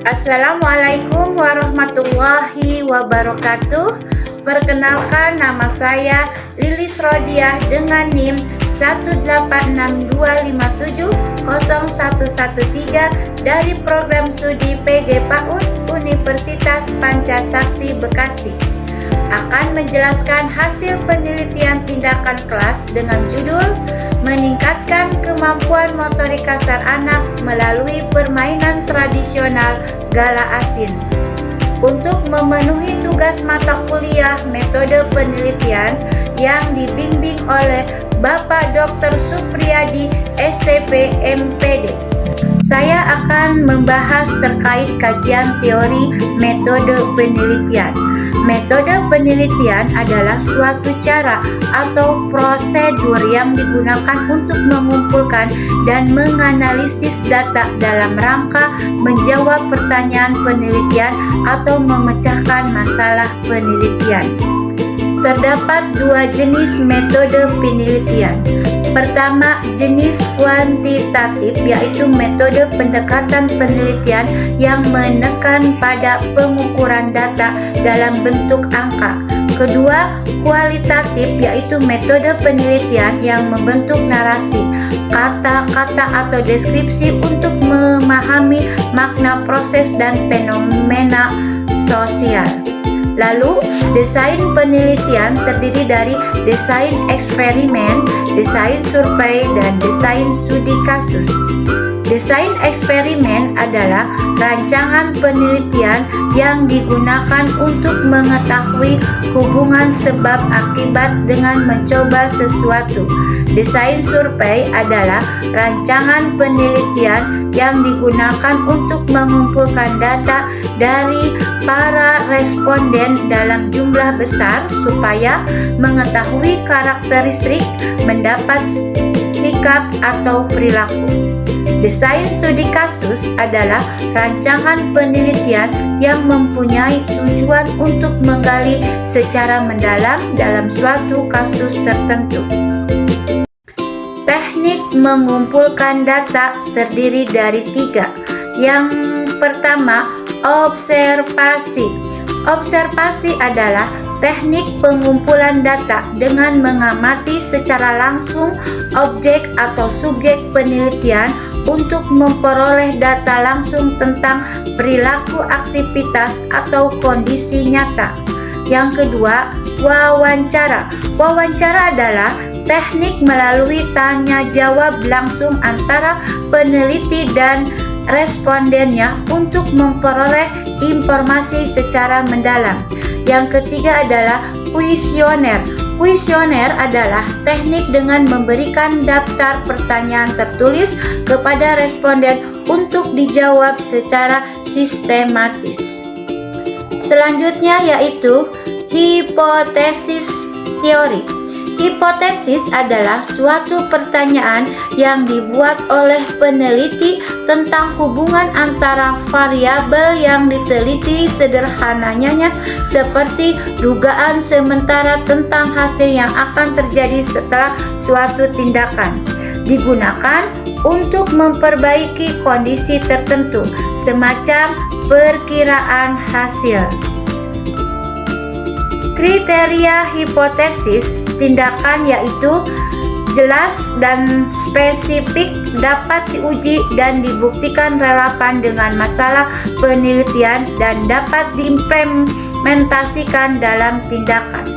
Assalamualaikum warahmatullahi wabarakatuh. Perkenalkan, nama saya Lilis Rodiah dengan NIM 18625701113 dari program studi PG PAUD Universitas Pancasakti Bekasi. Akan menjelaskan hasil penelitian tindakan kelas dengan judul meningkatkan kemampuan motorik kasar anak melalui permainan tradisional gala asin. Untuk memenuhi tugas mata kuliah metode penelitian yang dibimbing oleh Bapak Dr. Supriyadi, STP, MPD, saya akan membahas terkait kajian teori metode penelitian. Metode penelitian adalah suatu cara atau prosedur yang digunakan untuk mengumpulkan dan menganalisis data dalam rangka menjawab pertanyaan penelitian atau memecahkan masalah penelitian. Terdapat dua jenis metode penelitian. Pertama, jenis kuantitatif, yaitu metode pendekatan penelitian yang menekan pada pengukuran data dalam bentuk angka. Kedua, kualitatif, yaitu metode penelitian yang membentuk narasi, kata-kata atau deskripsi untuk memahami makna proses dan fenomena sosial. Lalu, desain penelitian terdiri dari desain eksperimen, desain survei, dan desain studi kasus. Desain eksperimen adalah rancangan penelitian yang digunakan untuk mengetahui hubungan sebab akibat dengan mencoba sesuatu. Desain survei adalah rancangan penelitian yang digunakan untuk mengumpulkan data dari para responden dalam jumlah besar supaya mengetahui karakteristik, mendapat sikap atau perilaku. Desain studi kasus adalah rancangan penelitian yang mempunyai tujuan untuk menggali secara mendalam dalam suatu kasus tertentu. Teknik mengumpulkan data terdiri dari tiga. Yang pertama, observasi. Observasi adalah teknik pengumpulan data dengan mengamati secara langsung objek atau subjek penelitian untuk memperoleh data langsung tentang perilaku, aktivitas, atau kondisi nyata. Yang kedua, wawancara. Wawancara adalah teknik melalui tanya jawab langsung antara peneliti dan respondennya untuk memperoleh informasi secara mendalam. Yang ketiga adalah kuesioner. Kuesioner adalah teknik dengan memberikan daftar pertanyaan tertulis kepada responden untuk dijawab secara sistematis. Selanjutnya yaitu hipotesis teori. Hipotesis adalah suatu pertanyaan yang dibuat oleh peneliti tentang hubungan antara variabel yang diteliti, sederhananya seperti dugaan sementara tentang hasil yang akan terjadi setelah suatu tindakan. Digunakan untuk memperbaiki kondisi tertentu, semacam perkiraan hasil. Kriteria hipotesis tindakan yaitu jelas dan spesifik, dapat diuji dan dibuktikan relevan dengan masalah penelitian, dan dapat diimplementasikan dalam tindakan.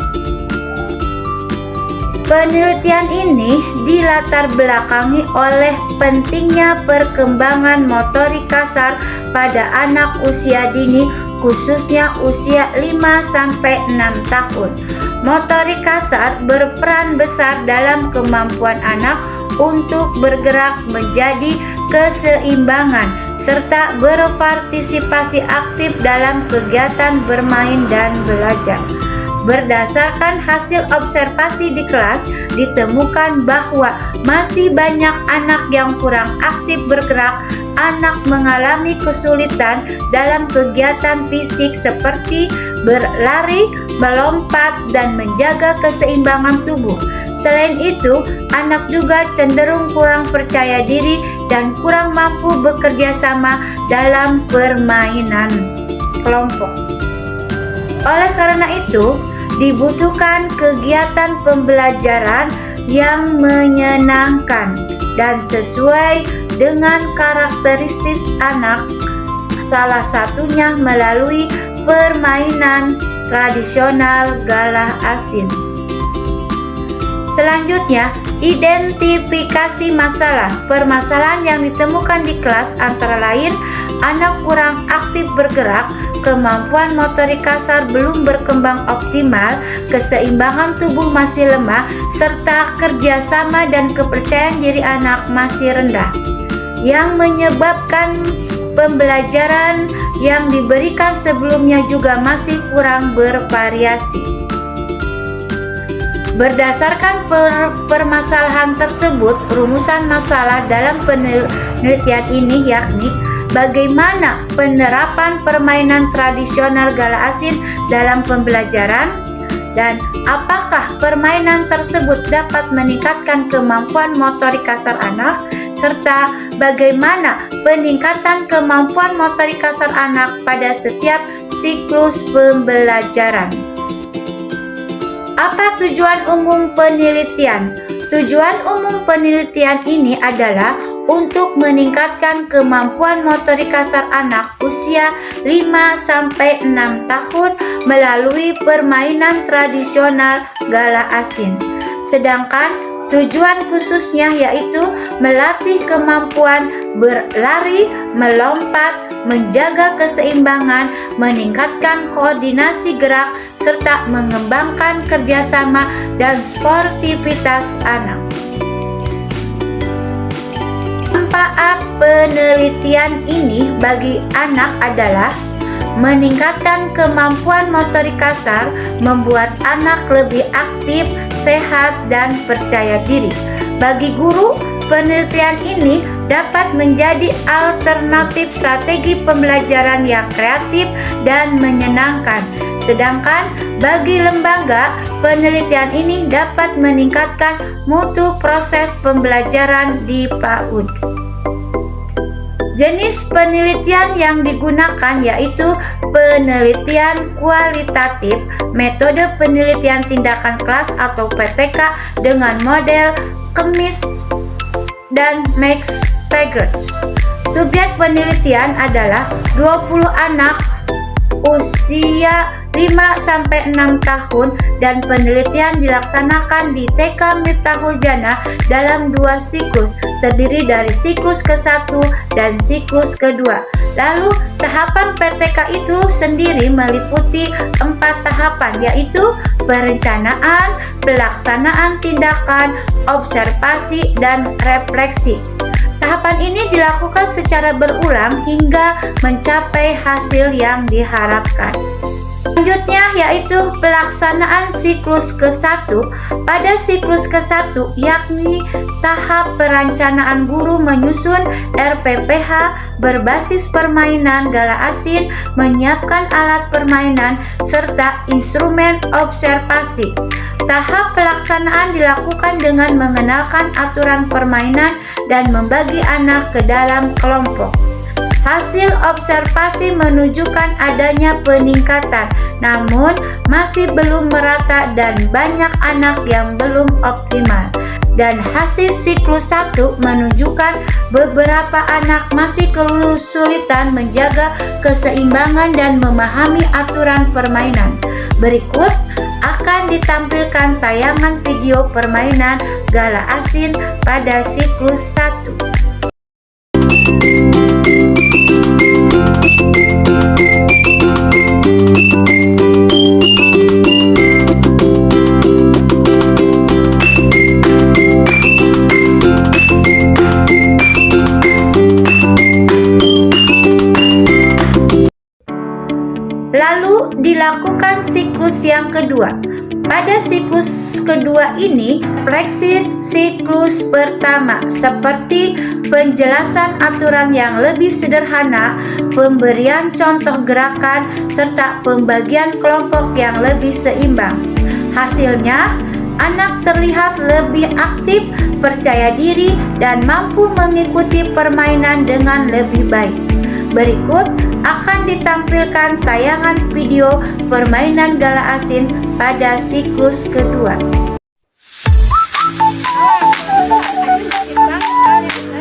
Penelitian ini dilatar belakangi oleh pentingnya perkembangan motorik kasar pada anak usia dini, khususnya usia 5-6 tahun. Motorik kasar berperan besar dalam kemampuan anak untuk bergerak, menjadi keseimbangan, serta berpartisipasi aktif dalam kegiatan bermain dan belajar. Berdasarkan hasil observasi di kelas, ditemukan bahwa masih banyak anak yang kurang aktif bergerak. Anak mengalami kesulitan dalam kegiatan fisik seperti berlari, melompat, dan menjaga keseimbangan tubuh. Selain itu, anak juga cenderung kurang percaya diri dan kurang mampu bekerja sama dalam permainan kelompok. Oleh karena itu, dibutuhkan kegiatan pembelajaran yang menyenangkan dan sesuai dengan karakteristik anak, salah satunya melalui permainan tradisional galah asin. Selanjutnya, identifikasi masalah. Permasalahan yang ditemukan di kelas antara lain anak kurang aktif bergerak, kemampuan motorik kasar belum berkembang optimal, keseimbangan tubuh masih lemah, serta kerjasama dan kepercayaan diri anak masih rendah, yang menyebabkan pembelajaran yang diberikan sebelumnya juga masih kurang bervariasi. Berdasarkan permasalahan tersebut, rumusan masalah dalam penelitian ini yakni bagaimana penerapan permainan tradisional galah asin dalam pembelajaran, dan apakah permainan tersebut dapat meningkatkan kemampuan motorik kasar anak, serta bagaimana peningkatan kemampuan motorik kasar anak pada setiap siklus pembelajaran. Apa tujuan umum penelitian? Tujuan umum penelitian ini adalah untuk meningkatkan kemampuan motorik kasar anak usia 5-6 tahun melalui permainan tradisional galah asin. Sedangkan tujuan khususnya yaitu melatih kemampuan berlari, melompat, menjaga keseimbangan, meningkatkan koordinasi gerak, serta mengembangkan kerjasama dan sportivitas anak. Manfaat penelitian ini bagi anak adalah meningkatkan kemampuan motorik kasar, membuat anak lebih aktif, sehat, dan percaya diri. Bagi guru, penelitian ini dapat menjadi alternatif strategi pembelajaran yang kreatif dan menyenangkan. Sedangkan bagi lembaga, penelitian ini dapat meningkatkan mutu proses pembelajaran di PAUD. Jenis penelitian yang digunakan yaitu penelitian kualitatif, metode penelitian tindakan kelas atau PTK dengan model Kemmis dan Max Pagert. Subjek penelitian adalah 20 anak usia 5-6 tahun dan penelitian dilaksanakan di TK Miftahul Jannah dalam 2 siklus, terdiri dari siklus ke-1 dan siklus kedua. Lalu tahapan PTK itu sendiri meliputi 4 tahapan, yaitu perencanaan, pelaksanaan tindakan, observasi, dan refleksi. Tahapan ini dilakukan secara berulang hingga mencapai hasil yang diharapkan. Selanjutnya yaitu pelaksanaan siklus ke-1. Pada siklus ke-1 yakni tahap perencanaan guru menyusun RPPH berbasis permainan galah asin, menyiapkan alat permainan, serta instrumen observasi. Tahap pelaksanaan dilakukan dengan mengenalkan aturan permainan dan membagi anak ke dalam kelompok. Hasil observasi menunjukkan adanya peningkatan, namun masih belum merata dan banyak anak yang belum optimal. Dan hasil siklus 1 menunjukkan beberapa anak masih kesulitan menjaga keseimbangan dan memahami aturan permainan. Berikut akan ditampilkan tayangan video permainan galah asin pada siklus 1. Lalu dilakukan siklus yang kedua. Pada siklus kedua ini, refleksi siklus pertama seperti penjelasan aturan yang lebih sederhana, pemberian contoh gerakan, serta pembagian kelompok yang lebih seimbang. Hasilnya, anak terlihat lebih aktif, percaya diri, dan mampu mengikuti permainan dengan lebih baik. Berikut akan ditampilkan tayangan video permainan gala asin pada siklus kedua.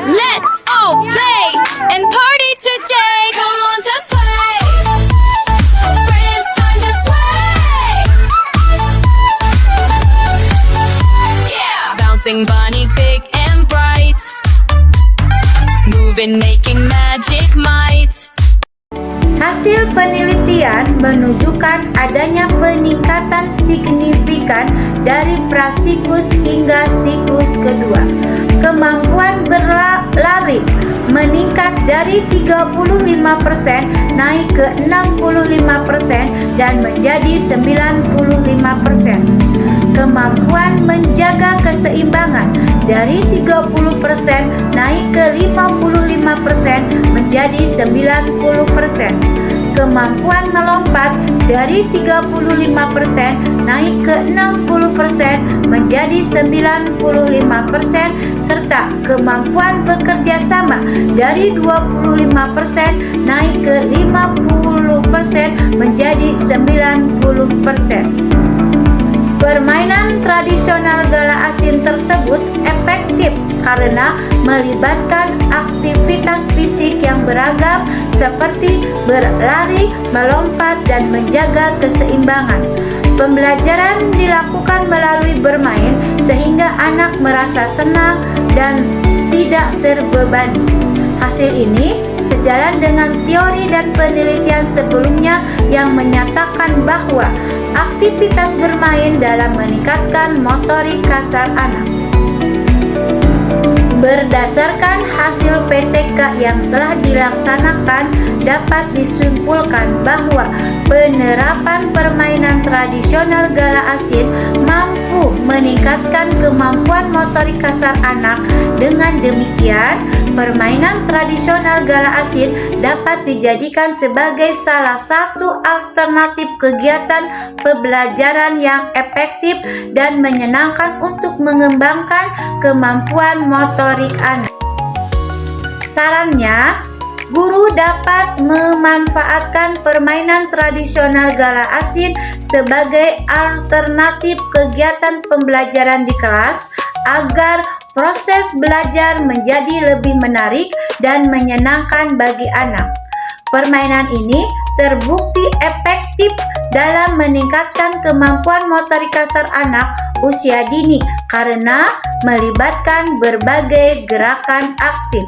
Let's all play and party today. Come on to sway. Friends, time to sway. Yeah. Bouncing bunnies big and bright. Moving, making magic might. Hasil penelitian menunjukkan adanya peningkatan signifikan dari prasiklus hingga siklus kedua. Kemampuan berlari meningkat dari 35% naik ke 65% dan menjadi 95%. Kemampuan menjaga keseimbangan dari 30% naik ke 55% menjadi 90%. Kemampuan melompat dari 35% naik ke 60% menjadi 95% serta kemampuan bekerja sama dari 25% naik ke 50% menjadi 90%. Permainan tradisional gala asin tersebut efektif karena melibatkan aktivitas fisik yang beragam seperti berlari, melompat, dan menjaga keseimbangan. Pembelajaran dilakukan melalui bermain sehingga anak merasa senang dan tidak terbebani. Hasil ini sejalan dengan teori dan penelitian sebelumnya yang menyatakan bahwa aktivitas bermain dalam meningkatkan motorik kasar anak. Berdasarkan hasil PTK yang telah dilaksanakan, dapat disimpulkan bahwa penerapan permainan tradisional gala asin mampu meningkatkan kemampuan motorik kasar anak. Dengan demikian, permainan tradisional gala asin dapat dijadikan sebagai salah satu alternatif kegiatan pembelajaran yang efektif dan menyenangkan untuk mengembangkan kemampuan motorik anak. Sarannya, guru dapat memanfaatkan permainan tradisional gala asin sebagai alternatif kegiatan pembelajaran di kelas agar proses belajar menjadi lebih menarik dan menyenangkan bagi anak. Permainan ini terbukti efektif dalam meningkatkan kemampuan motorik kasar anak usia dini karena melibatkan berbagai gerakan aktif.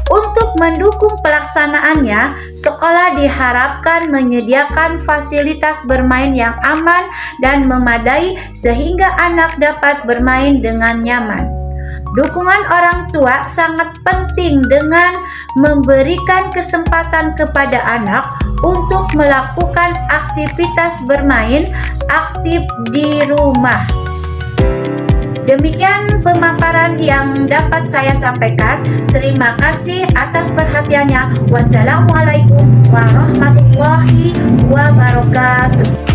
Untuk mendukung pelaksanaannya, sekolah diharapkan menyediakan fasilitas bermain yang aman dan memadai sehingga anak dapat bermain dengan nyaman. Dukungan orang tua sangat penting dengan memberikan kesempatan kepada anak untuk melakukan aktivitas bermain aktif di rumah. Demikian pemaparan yang dapat saya sampaikan. Terima kasih atas perhatiannya. Wassalamualaikum warahmatullahi wabarakatuh.